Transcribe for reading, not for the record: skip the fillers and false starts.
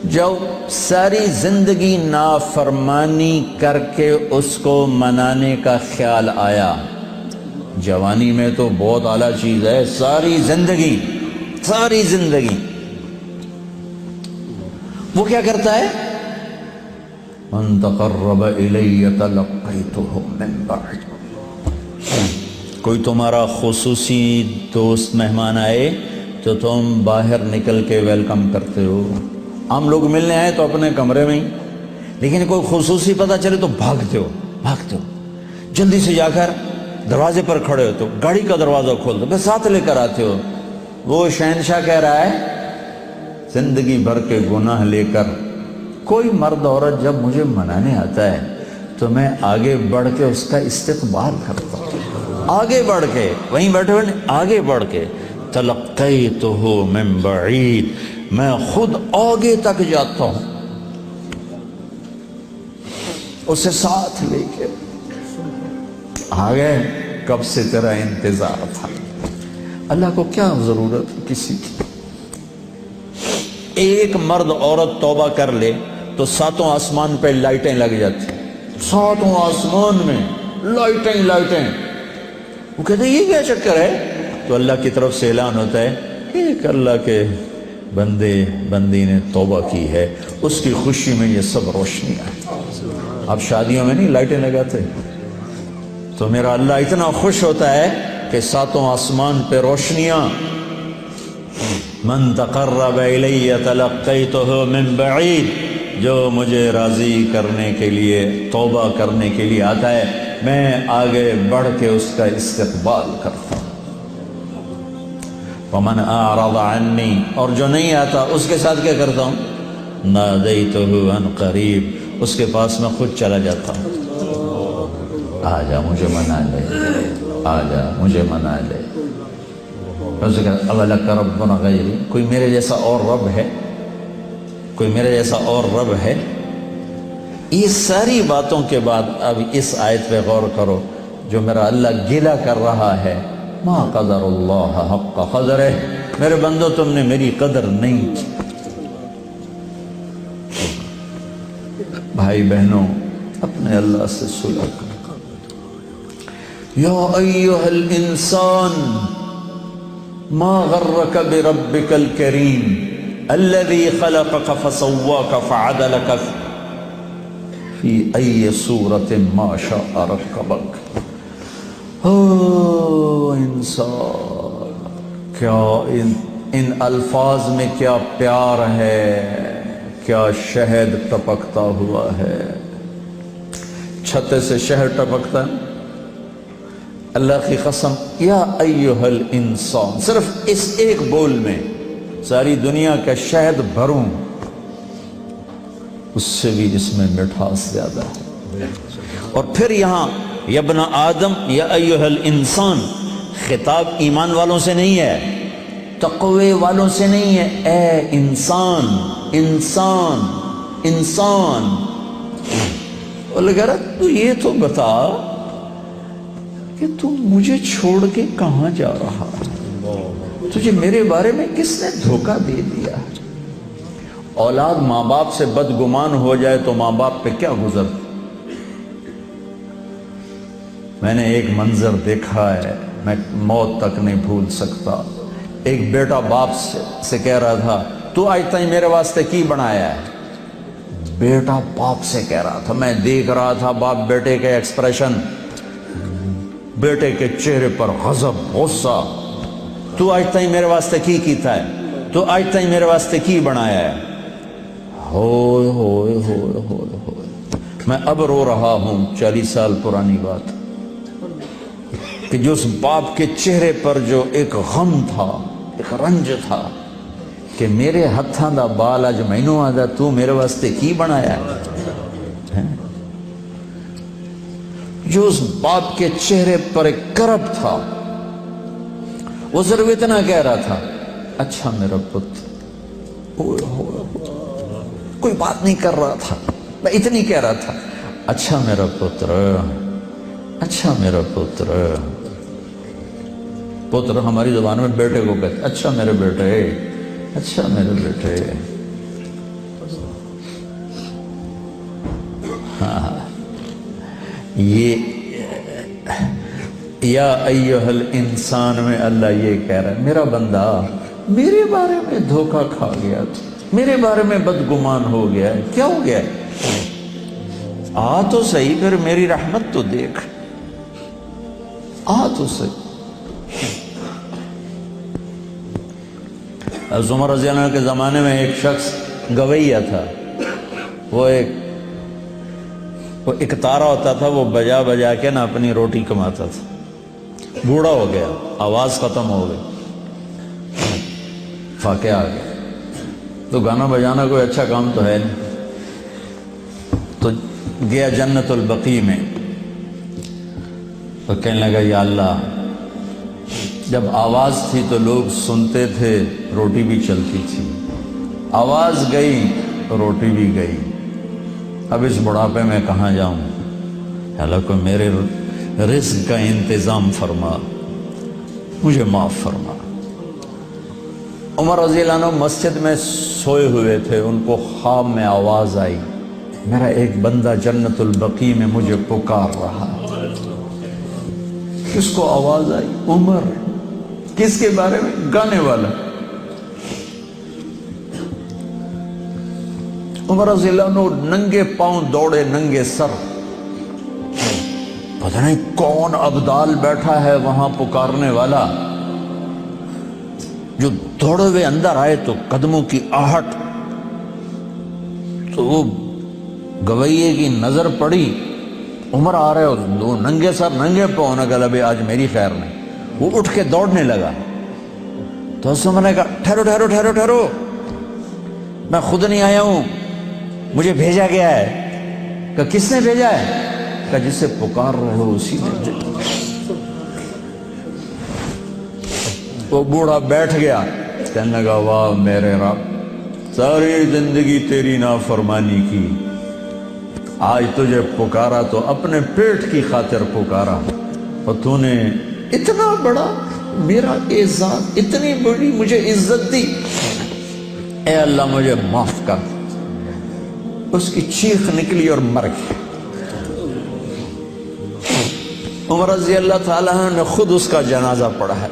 جو ساری زندگی نافرمانی کر کے اس کو منانے کا خیال آیا، جوانی میں تو بہت اعلیٰ چیز ہے، ساری زندگی وہ کیا کرتا ہے؟ من تقرب الی تلقیتہ من بعید، کوئی تمہارا خصوصی دوست مہمان آئے تو تم باہر نکل کے ویلکم کرتے ہو۔ عام لوگ ملنے آئے تو اپنے کمرے میں ہی، لیکن کوئی خصوصی پتہ چلے تو بھاگتے ہو، جلدی سے جا کر دروازے پر کھڑے ہو تو گاڑی کا دروازہ کھول دو، بس ساتھ لے کر آتے ہو۔ وہ شہنشاہ کہہ رہا ہے زندگی بھر کے گناہ لے کر کوئی مرد عورت جب مجھے منانے آتا ہے تو میں آگے بڑھ کے اس کا استقبال کرتا ہوں، آگے بڑھ کے، وہیں بیٹھے ہوئے آگے بڑھ کے، تلقیتہ من بعید، میں خود آگے تک جاتا ہوں اسے ساتھ لے کے۔ آگے کب سے تیرا انتظار تھا، اللہ کو کیا ضرورت کسی کی؟ ایک مرد عورت توبہ کر لے تو ساتوں آسمان پہ لائٹیں لگ جاتی، ساتوں آسمان میں لائٹیں۔ وہ کہتے ہیں یہ کیا چکر ہے؟ تو اللہ کی طرف سے اعلان ہوتا ہے ایک اللہ کے بندی نے توبہ کی ہے، اس کی خوشی میں یہ سب روشنیاں ہیں۔ اب شادیوں میں نہیں لائٹیں لگاتے، تو میرا اللہ اتنا خوش ہوتا ہے کہ ساتوں آسمان پہ روشنیاں۔ من تقرب الی تلقیتہ من بعید، جو مجھے راضی کرنے کے لیے، توبہ کرنے کے لیے آتا ہے، میں آگے بڑھ کے اس کا استقبال کرتا ہوں۔ ومن اعرض عنی، اور جو نہیں آتا اس کے ساتھ کیا کرتا ہوں؟ نادیتہ عن قریب، اس کے پاس میں خود چلا جاتا ہوں، آ جا مجھے منا لے، آ جا مجھے منا لے۔ اس نے کہا اولک رب غیری، کوئی میرے جیسا اور رب ہے؟ کوئی میرے جیسا اور رب ہے؟ یہ ساری باتوں کے بعد اب اس آیت پہ غور کرو، جو میرا اللہ گلہ کر رہا ہے، ما قدر اللہ حق قدرہ، میرے بندو تم نے میری قدر نہیں کی۔ بھائی بہنوں، اپنے اللہ سے صلح کرو۔ یا ایھا الانسان ما غرک بربک الکریم الذی خلقک فسواک فعدلک فی ای صورت ما شاء رکبک۔ انسان، کیا ان الفاظ میں کیا پیار ہے، کیا شہد ٹپکتا ہوا ہے۔ چھتے سے شہد ٹپکتا ہے، اللہ کی قسم، یا ایھا الانسان، صرف اس ایک بول میں ساری دنیا کا شہد بھروں، اس سے بھی اس میں مٹھاس زیادہ ہے۔ اور پھر یہاں یا ابن آدم یا ایھا الانسان، خطاب ایمان والوں سے نہیں ہے، تقوی والوں سے نہیں ہے، اے انسان، انسان، انسان۔ اور لگا رہا تو یہ تو بتا کہ تو مجھے چھوڑ کے کہاں جا رہا ہے، تجھے میرے بارے میں کس نے دھوکہ دے دیا؟ اولاد ماں باپ سے بدگمان ہو جائے تو ماں باپ پہ کیا گزر۔ میں نے ایک منظر دیکھا ہے، میں موت تک نہیں بھول سکتا۔ ایک بیٹا باپ سے کہہ رہا تھا تو آج تک میرے واسطے کی بنایا ہے؟ بیٹا باپ سے کہہ رہا تھا، میں دیکھ رہا تھا باپ بیٹے کے ایکسپریشن، بیٹے کے چہرے پر غضب، غصہ، تو آج تک میرے واسطے کی کیتا ہے، تو آج تک میرے واسطے کی بنایا ہے۔ ہوئے ہوئے ہوئے ہوئے ہوئے، میں اب رو رہا ہوں، 40 سال پرانی بات، کہ جو اس باپ کے چہرے پر جو ایک غم تھا، ایک رنج تھا کہ میرے ہتھاں دا بال اج مینوں آدا، تو میرے واسطے کی بنایا ہے؟ جو اس باپ کے چہرے پر ایک کرب تھا، وہ صرف اتنا کہہ رہا تھا، اچھا میرا پتر، کوئی بات نہیں کر رہا تھا، میں اتنی کہہ رہا تھا، اچھا میرا پتر، اچھا میرا پتر۔ پتر ہماری زبان میں بیٹے کو کہتے، اچھا میرے بیٹے، اچھا میرے بیٹے۔ یہ یا ایھا الانسان میں اللہ یہ کہہ رہا ہے میرا بندہ میرے بارے میں دھوکہ کھا گیا، میرے بارے میں بدگمان ہو گیا ہے، کیا ہو گیا ہے؟ آ تو صحیح، پھر میری رحمت تو دیکھ، آ تو صحیح۔ حضرت عمر رضی اللہ عنہ کے زمانے میں ایک شخص گویہ تھا، وہ ایک تارا ہوتا تھا، وہ بجا بجا کے نا اپنی روٹی کماتا تھا، بوڑھا ہو گیا، آواز ختم ہو گئی، فاقے آ گیا، تو گانا بجانا کوئی اچھا کام تو ہے نہیں، تو گیا جنت البقیع میں، تو کہنے لگا یا اللہ، جب آواز تھی تو لوگ سنتے تھے، روٹی بھی چلتی تھی، آواز گئی تو روٹی بھی گئی، اب اس بڑھاپے میں کہاں جاؤں؟ اللہ کو میرے رزق کا انتظام فرما، مجھے معاف فرما۔ عمر رضی اللہ عنہ مسجد میں سوئے ہوئے تھے، ان کو خواب میں آواز آئی، میرا ایک بندہ جنت البقیع میں مجھے پکار رہا ہے۔ کس کو آواز آئی؟ عمر۔ کس کے بارے میں؟ گانے والا۔ عمر رضی اللہ عنہ ننگے پاؤں دوڑے، ننگے سر، پتہ نہیں کون ابدال بیٹھا ہے وہاں پکارنے والا، جو دوڑے ہوئے اندر آئے تو قدموں کی آہٹ، تو وہ گویے کی نظر پڑی، عمر آ رہے ہو، دو ننگے سر ننگے پاؤں، نے کہا ابھی آج میری خیر نہیں، وہ اٹھ کے دوڑنے لگا، تو اس نے کہا ٹھہرو ٹھہرو ٹھہرو ٹھہرو، میں خود نہیں آیا ہوں، مجھے بھیجا گیا ہے۔ کہا کس نے بھیجا ہے؟ کہا جس سے پکار رہے ہو اسی نے۔ وہ بوڑھا بیٹھ گیا، کہنے لگا واہ میرے رب، ساری زندگی تیری نافرمانی کی، آج تجھے پکارا تو اپنے پیٹ کی خاطر پکارا، اور تو نے اتنا بڑا میرا اعزاز، اتنی بڑی مجھے عزت دی، اے اللہ مجھے معاف کر۔ اس کی چیخ نکلی اور مر گئی۔ عمر رضی اللہ تعالیٰ نے خود اس کا جنازہ پڑھا ہے۔